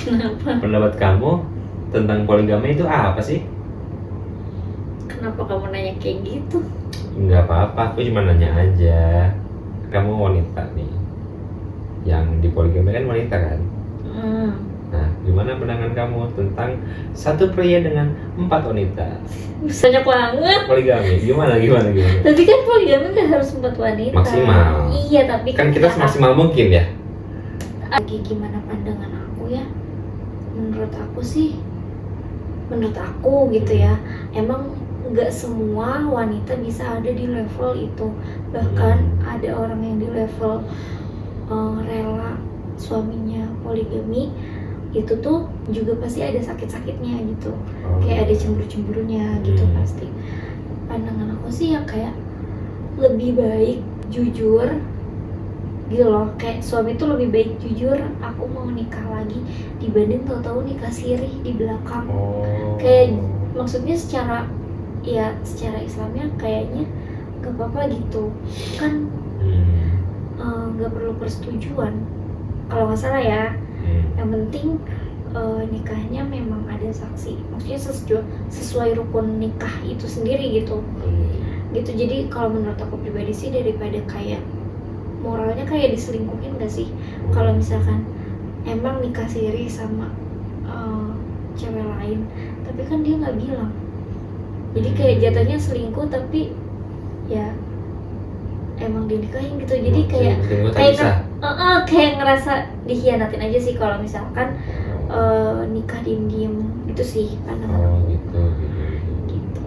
Kenapa? Pendapat kamu tentang poligami itu apa sih? Kenapa kamu nanya kayak gitu? Nggak apa-apa, aku cuma nanya aja. Kamu wanita nih, yang di poligami kan wanita kan? Nah, gimana pandangan kamu tentang satu pria dengan 4 wanita? Banyak banget. Poligami, gimana? Tapi kan poligami kan harus 4 wanita. Maksimal. Iya, tapi Kan kita semaksimal mungkin ya. Lagi gimana pandangan aku ya? Menurut aku gitu ya. Emang nggak semua wanita bisa ada di level itu. Bahkan ada orang yang di level rela suaminya poligami, itu tuh juga pasti ada sakit-sakitnya gitu. Kayak ada cemburu-cemburunya gitu pasti. Pandangan aku sih ya kayak lebih baik jujur gitu loh, kayak suami tuh lebih baik jujur aku mau nikah lagi dibanding tahu-tahu nikah siri di belakang. Kayak maksudnya secara Islamnya kayaknya gak apa-apa gitu kan, gak perlu persetujuan kalau nggak salah ya. Yang penting nikahnya memang ada saksi, maksudnya sesuai rukun nikah itu sendiri gitu. Jadi kalau menurut aku pribadi sih, daripada kayak moralnya kayak diselingkuhin gak sih kalau misalkan emang nikah siri sama cewek lain tapi kan dia nggak bilang, jadi kayak jatuhnya selingkuh tapi ya emang dinikahin gitu. Jadi kayak ngerasa dikhianatin aja sih kalau misalkan nikah diem-diem gitu sih pandangan aku. Gitu.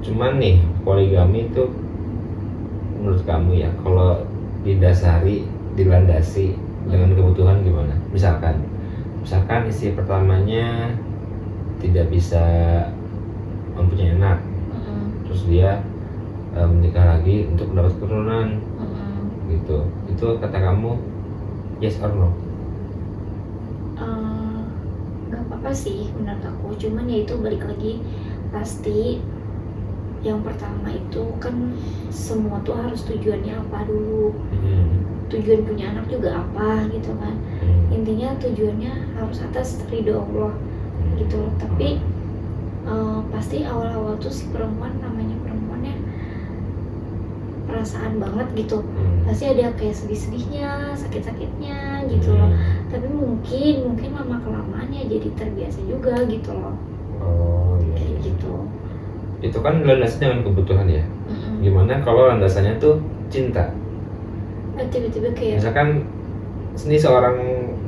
Cuman nih, poligami itu menurut kamu ya, kalau dilandasi dengan kebutuhan gimana? Misalkan istri pertamanya tidak bisa mempunyai anak, terus dia menikah lagi untuk mendapat keturunan, gitu. Itu kata kamu yes or no? Gak apa-apa sih menurut aku, cuman ya itu balik lagi, pasti yang pertama itu kan semua tuh harus tujuannya apa dulu. Tujuan punya anak juga apa gitu kan. Intinya tujuannya harus atas ridho Allah gitu. Tapi pasti awal-awal tuh si namanya perempuannya perasaan banget gitu. Pasti ada kayak sedih-sedihnya, sakit-sakitnya gitu loh. Tapi mungkin lama-kelamaan ya jadi terbiasa juga gitu loh. Kayak gitu. Itu kan landasnya dengan kebutuhan ya. Gimana kalau landasannya tuh cinta? Tiba-tiba kayak misalkan ini seorang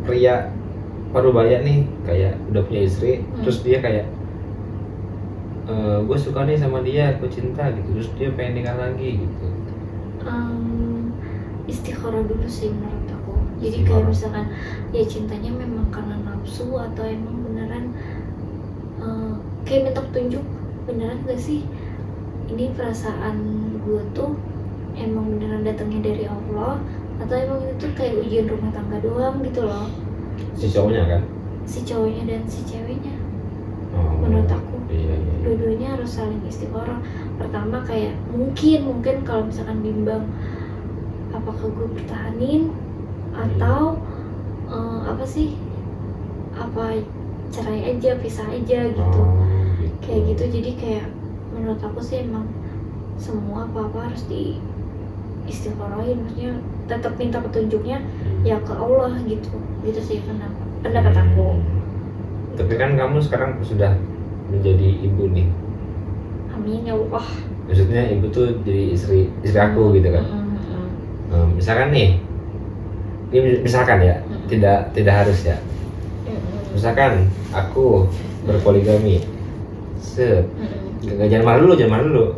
pria parubaya nih, kayak udah punya istri, terus dia kayak gue suka nih sama dia, gue cinta gitu, terus dia pengen nikah lagi gitu. Istikharah dulu sih menurut aku. Jadi kayak misalkan ya cintanya memang karena nafsu atau emang beneran kayak minta petunjuk, beneran gak sih ini perasaan gue tuh emang beneran datangnya dari Allah atau emang itu tuh kayak ujian rumah tangga doang gitu loh. Si cowoknya kan? Si cowoknya dan si ceweknya. Menurut aku dua-duanya harus saling istikharah. Pertama kayak mungkin kalau misalkan bimbang apakah gue pertahanin atau cerai aja, pisah aja gitu. Kayak gitu. Jadi kayak menurut aku sih emang semua apa-apa harus istiqorohin, maksudnya tetap minta petunjuknya ya ke Allah gitu sih pendapat aku. Tapi kan kamu sekarang sudah menjadi ibu nih. Amin ya Allah. Maksudnya ibu tuh jadi istri aku gitu kan. Misalkan nih, ini misalkan ya, tidak harus ya. Misalkan aku berpoligami, jangan malu dulu.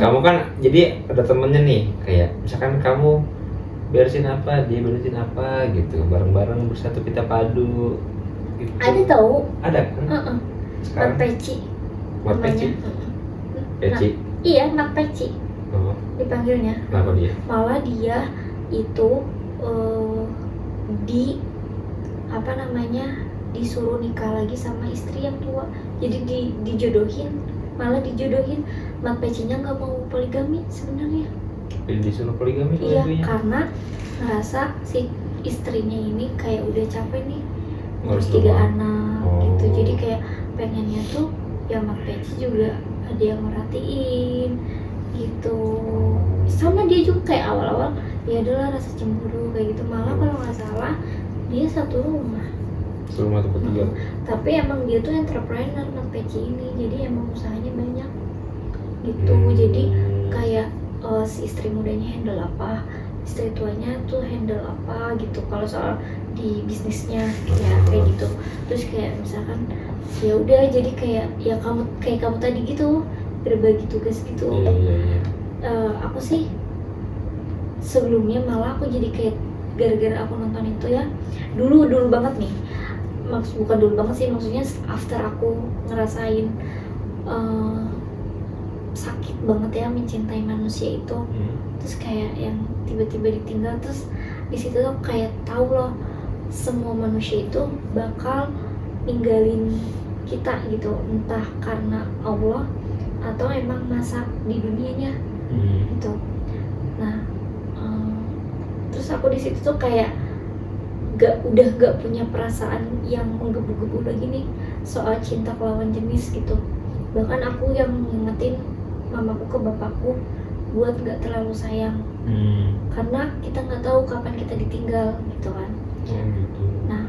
Kamu kan jadi ada temennya nih, kayak misalkan kamu beresin apa, dia beresin apa gitu, bareng-bareng bersatu kita padu gitu. Ada tahu? Ada kan? Sekarang Mat Peci. Iya, Mat Peci dipanggilnya. Kenapa dia? Malah dia itu disuruh nikah lagi sama istri yang tua, jadi dijodohin. Mat Pecinya nggak mau poligami sebenarnya. Disuruh poligami? Iya, karena ngerasa si istrinya ini kayak udah capek nih ngurus 3 anak gitu. Jadi kayak pengennya tuh ya Mak Peci juga ada yang merhatiin gitu. Sama dia juga kayak awal-awal ya adalah rasa cemburu kayak gitu. Malah kalau nggak salah dia satu rumah atau bertiga. tapi emang dia tuh entrepreneur Mak Peci ini, jadi emang usahanya banyak gitu. Jadi kayak si istri mudanya handle apa, istri tuanya tuh handle apa gitu kalau soal di bisnisnya ya kayak gitu. Terus kayak misalkan ya udah jadi kayak ya kamu tadi gitu berbagi tugas gitu. Iya. Aku sih sebelumnya malah aku jadi kayak gara-gara aku nonton itu ya dulu banget nih, bukan dulu banget sih, maksudnya after aku ngerasain sakit banget ya mencintai manusia itu. Terus kayak yang tiba-tiba ditinggal, terus di situ tuh kayak tahu loh semua manusia itu bakal ninggalin kita gitu, entah karena Allah atau emang masa di dunianya gitu. Nah terus aku di situ tuh kayak udah gak punya perasaan yang menggebu-gebu lagi nih soal cinta ke lawan jenis gitu. Bahkan aku yang ngingetin mamaku ke bapakku buat gak terlalu sayang karena kita nggak tahu kapan kita ditinggal gitu kan. Gitu. Nah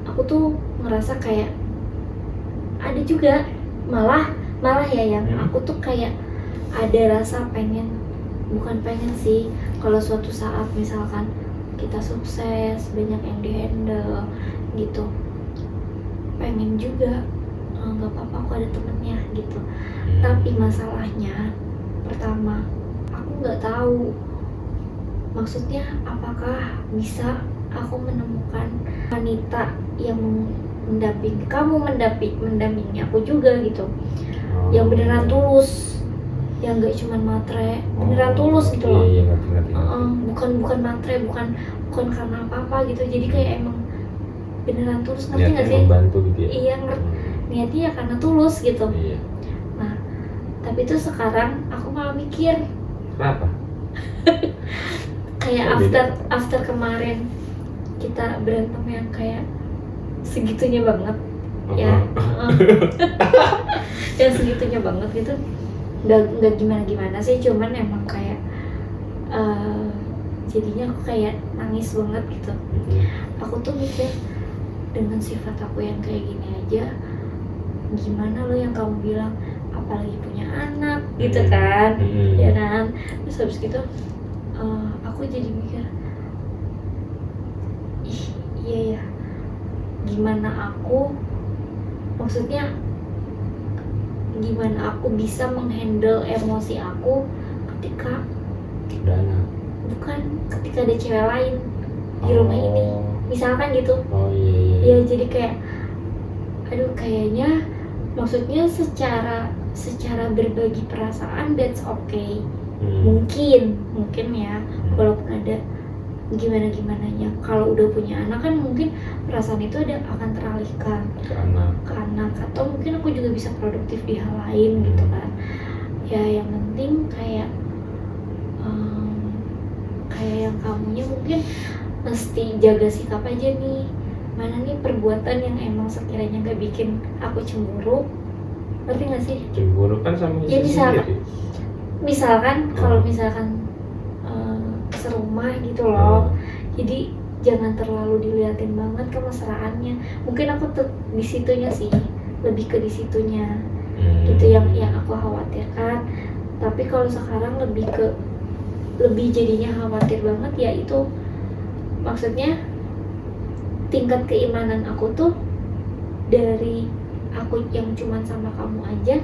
aku tuh ngerasa kayak ada juga malah ya yang aku tuh kayak ada rasa bukan pengen sih kalau suatu saat misalkan kita sukses, banyak yang dihandle gitu, pengen juga nggak apa-apa aku ada temennya gitu. Tapi masalahnya pertama aku nggak tahu maksudnya apakah bisa aku menemukan wanita yang mendampingi aku juga gitu, yang beneran tulus, yang nggak cuman matre, beneran tulus gitu loh. Iya, ngerti. Bukan matre, bukan karena apa-apa gitu. Jadi kayak emang beneran tulus, ngerti nggak sih? Membantu gitu ya. Iya, niatnya ya karena tulus gitu. Iya. Nah tapi tuh sekarang aku malah mikir Kenapa? kayak after kemarin kita berantem yang kayak segitunya banget ya, yang segitunya banget gitu, nggak gimana sih, cuman emang kayak jadinya aku kayak nangis banget gitu. Aku tuh mikir dengan sifat aku yang kayak gini aja, gimana lo yang kamu bilang apalagi punya anak gitu kan, ya kan. Terus habis gitu aku jadi mikir iya ya, gimana aku bisa menghandle emosi aku ketika ketika ada cewek lain di rumah ini misalkan gitu. Iya. Ya jadi kayak aduh kayaknya maksudnya secara berbagi perasaan that's okay. Mungkin ya walaupun ada gimananya, kalau udah punya anak kan mungkin perasaan itu akan teralihkan ke anak atau mungkin aku juga bisa produktif di hal lain gitu kan ya. Yang penting kayak yang kamunya mungkin mesti jaga sikap aja nih, mana nih perbuatan yang emang sekiranya gak bikin aku cemburu, ngerti gak sih? Cemburu kan sama ya misalkan kalau misalkan serumah gitu loh, jadi jangan terlalu diliatin banget kemesraannya. Mungkin aku tuh di situnya sih, lebih ke di situnya gitu yang aku khawatirkan. Tapi kalau sekarang lebih jadinya khawatir banget ya itu, maksudnya tingkat keimanan aku tuh dari aku yang cuman sama kamu aja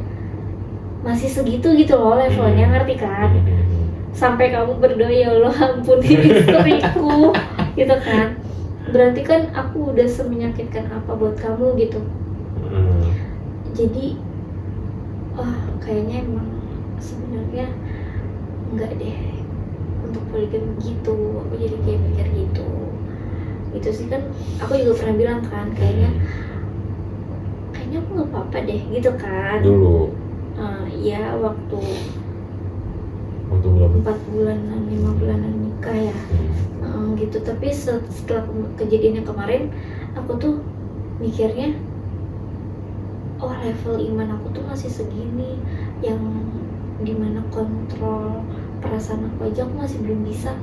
masih segitu gitu loh levelnya, ngerti kan? Sampai kamu berdoa ya Allah ampuni istriku gitu kan, berarti kan aku udah semenyakitkan apa buat kamu gitu. Jadi kayaknya emang sebenarnya enggak deh untuk poligami gitu. Aku jadi kayak mikir gitu sih kan. Aku juga pernah bilang kan kayaknya aku nggak apa-apa deh gitu kan dulu. Ya waktu berapa? 4 bulanan 5 bulanan nikah ya gitu. Tapi setelah kejadian yang kemarin aku tuh mikirnya oh level iman aku tuh masih segini, yang dimana kontrol perasaan aku aja aku masih belum bisa.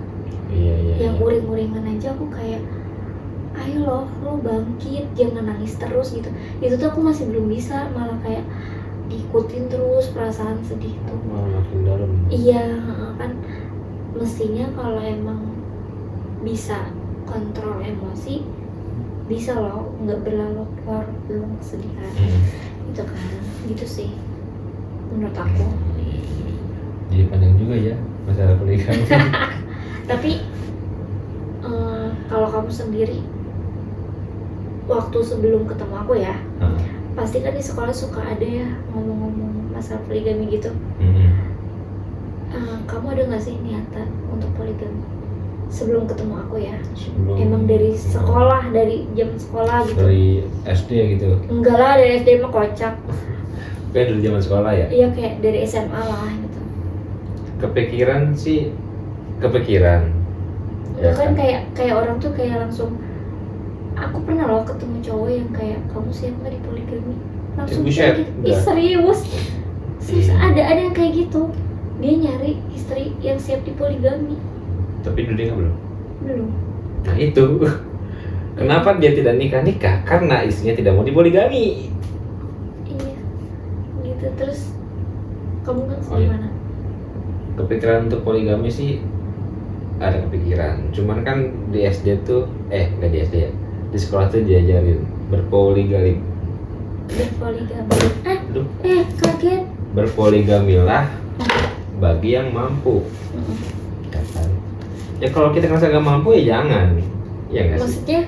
Iya. Yang uring-uringan aja aku kayak ayo loh lo bangkit, jangan nangis terus gitu. Itu tuh aku masih belum bisa, malah kayak diikutin terus perasaan sedih tuh. Malah makin dalam. Iya kan, mestinya kalau emang bisa kontrol emosi bisa loh nggak berlarut-larut dalam kesedihan. Itu kan, gitu sih menurut aku. Jadi panjang juga ya masalah poligami. Tapi kalau kamu sendiri waktu sebelum ketemu aku ya, pasti kan di sekolah suka ada ya ngomong-ngomong masalah poligami gitu. Kamu ada nggak sih niatan untuk poligami sebelum ketemu aku ya? Emang dari sekolah, dari jam sekolah gitu? Dari SD gitu? Enggak lah, dari SD mah kocak. Kayak dari zaman sekolah ya? Iya, kayak dari SMA lah gitu. Kepikiran sih, kepikiran. Ya kan kayak orang tuh kayak langsung, aku pernah loh ketemu cowok yang kayak kamu siap nggak dipoligami? Langsung kayak gitu. Ih serius ada yang kayak gitu. Dia nyari istri yang siap dipoligami. Tapi dulu belum. Nah itu kenapa dia tidak nikah? Karena istrinya tidak mau dipoligami. Iya gitu. Terus kamu kan gimana? Kepikiran untuk poligami sih ada kepikiran. Cuman kan di SD tuh nggak di SD ya, di sekolah tuh diajarin berpoligami. Kaget. Berpoligamilah bagi yang mampu. Ya kalau kita ngerasa gak mampu ya jangan. Ya nggak sih? Maksudnya?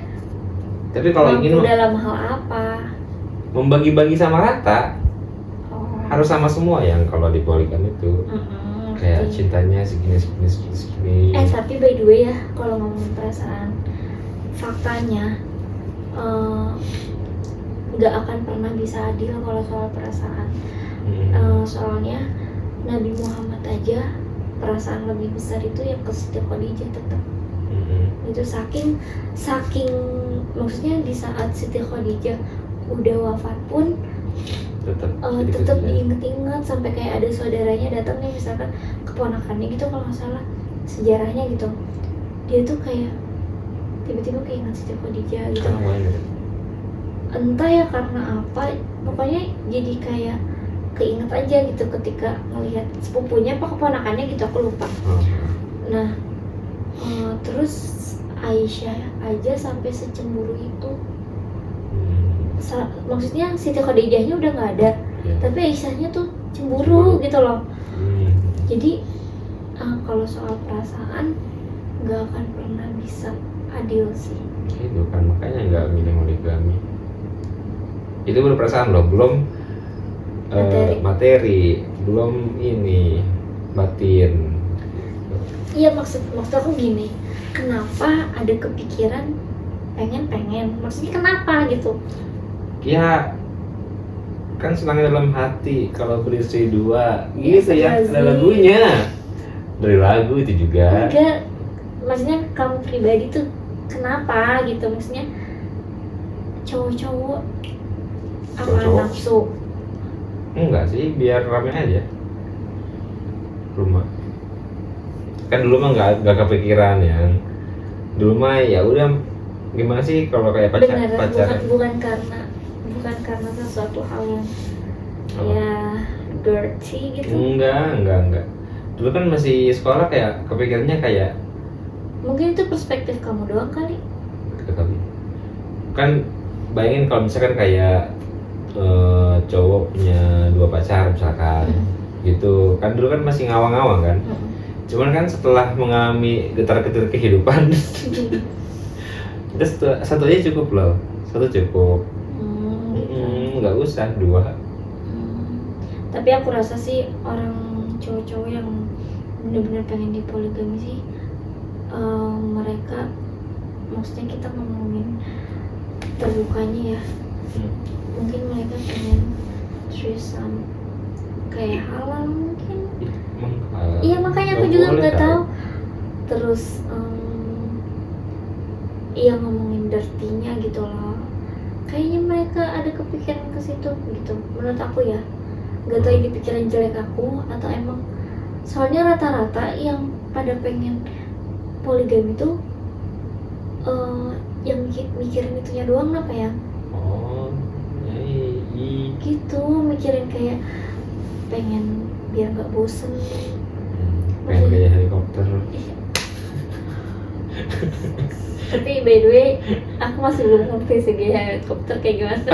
Tapi kalau ingin dalam hal apa? Membagi-bagi sama rata. Harus sama semua yang kalau di poligami itu. Kayak cintanya segini. Tapi by the way ya, kalau ngomongin perasaan, faktanya nggak akan pernah bisa adil kalau soal perasaan. Soalnya Nabi Muhammad aja perasaan lebih besar itu yang ke Siti Khadijah tetap. Itu saking maksudnya di saat Siti Khadijah udah wafat pun tetap diinget-inget, sampai kayak ada saudaranya datang nih, misalkan keponakannya gitu kalau nggak salah sejarahnya gitu, dia tuh kayak tiba-tiba keinget Siti Khadijah gitu. Entah ya karena apa, pokoknya jadi kayak keinget aja gitu ketika ngelihat sepupunya apa keponakannya gitu, aku lupa. Nah terus Aisyah aja sampai secemburu itu. Maksudnya Siti Khadijahnya udah nggak ada, tapi Aisyahnya tuh cemburu gitu loh. Jadi kalau soal perasaan nggak akan pernah bisa adil sih. Itu kan makanya nggak milih poligami. Itu berperasaan loh, belum materi, belum ini batin. Iya, maksud aku gini, kenapa ada kepikiran pengen maksudnya kenapa gitu? Ya kan senangnya dalam hati kalau beristri dua gitu ya, ada lagunya dari lagu itu juga. Enggak, maksudnya kamu pribadi tuh kenapa gitu, maksudnya cowok apa nafsu? Enggak sih, biar rame aja rumah. Kan dulu mah nggak kepikiran ya. Dulu mah ya udah gimana sih kalau kayak pacaran. Bukan karena sesuatu hal yang ya dirty gitu. Enggak. Dulu kan masih sekolah kayak kepikirannya kayak mungkin itu perspektif kamu doang kali. Kan bayangin kalau misalkan kayak cowok punya 2 pacar misalkan gitu kan, dulu kan masih ngawang-ngawang kan. Cuman kan setelah mengalami getar-getir kehidupan itu satu aja cukup loh, satu cukup. Nggak usah 2. Tapi aku rasa sih orang cowok-cowok yang benar-benar pengen dipoligami sih, mereka, maksudnya kita ngomongin terbukanya ya, mungkin mereka pengen threesome kayak halal mungkin. Iya makanya aku juga nggak tahu. Terus iya ngomongin dirty-nya gitu loh, kayaknya mereka ada kepikiran ke situ gitu menurut aku ya. Gak tau ini pikiran jelek aku atau emang soalnya rata-rata yang pada pengen poligami itu yang mikirin itunya doang apa ya Oh, ya, gitu, mikirin kayak pengen biar nggak bosen. pengen gaya helikopter. Tapi by the way aku masih belum ngerti segi helikopter kayak gimana.